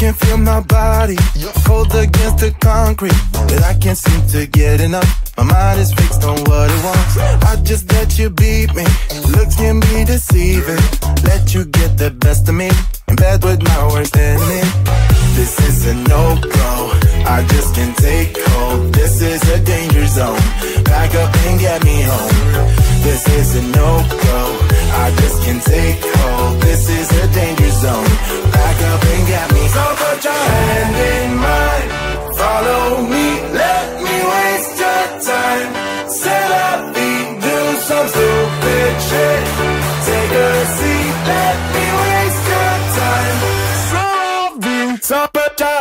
can feel my body cold against the concrete, but I can't seem to get enough. My mind is fixed on what it wants. I just let you beat me. Looks can be deceiving. Let you get the best of me in bed with my worst enemy. This is a no-go. I just can't take hold. This is a danger zone. Back up and get me home. This is a no-go. I just can't take hold. This is a danger zone. Back up and get me. So put your hand in mine. Follow me. Let me waste your time. Set up, do some stupid shit. Take a seat. Let me waste your time. So put your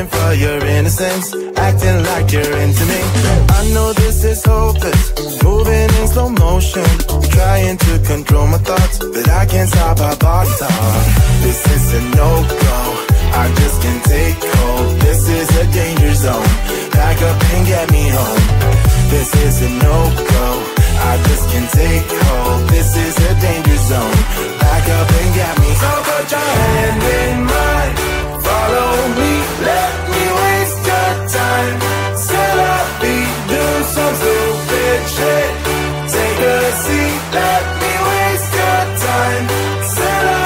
for your innocence, acting like you're into me. I know this is hopeless, moving in slow motion, trying to control my thoughts, but I can't stop our body talk. This is a no-go, I just can't take hold. This is a danger zone, back up and get me home. This is a no-go, I just can't take hold. This is a danger zone, back up and get me. So put your hand in mine. Follow me, let me waste your time. Set up, do some stupid shit. Take a seat, let me waste your time. Set up,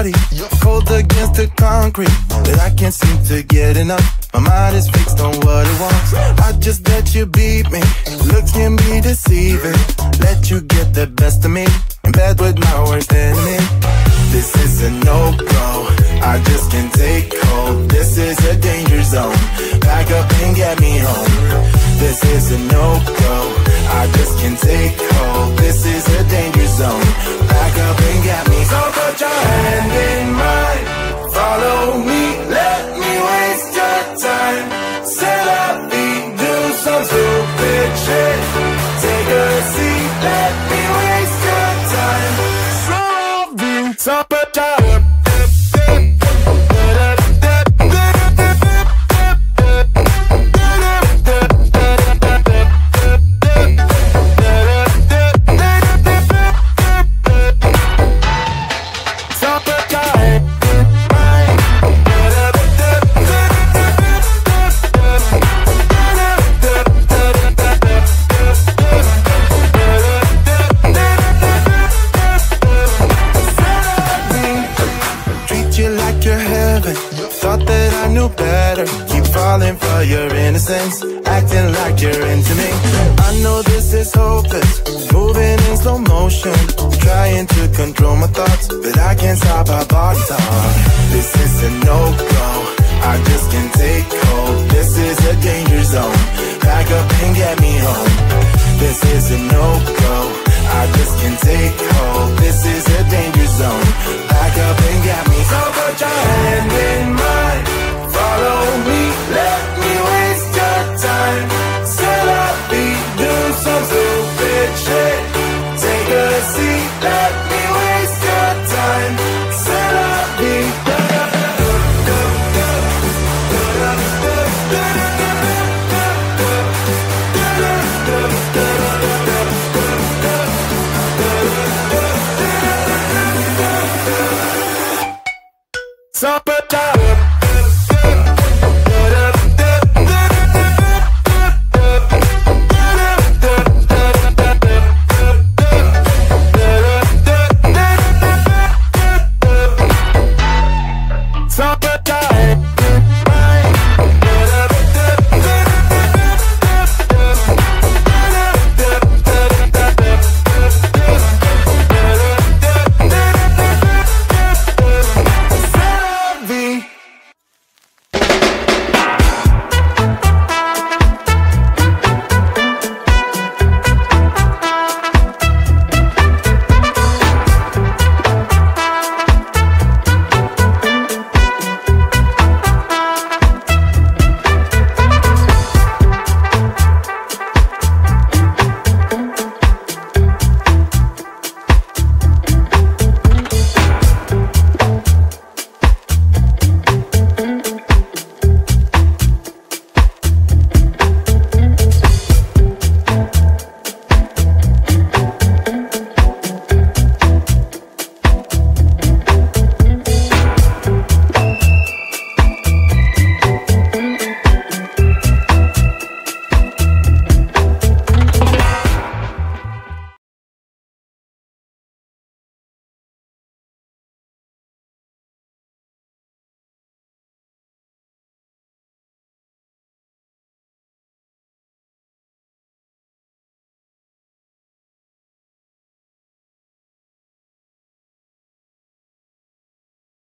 body, cold against the concrete, that I can't seem to get enough. My mind is fixed on what it wants. I just let you beat me, looks can be deceiving. Let you get the best of me, in bed with my worst enemy. This is a no-go, I just can't take hold. This is a danger zone, back up and get me home. This is a no-go, I just can't take hold. This is a danger zone, back up and get me. So put your hand in mine, follow me, let me waste your time. Set up, do some stupid shit. Take a seat, let me waste your time. So put your for your innocence, acting like you're into me. I know this is hopeless, moving in slow motion, trying to control my thoughts, but I can't stop our body talk. This is a no-go, I just can't take hold. This is a danger zone, back up and get me home. This is a no-go,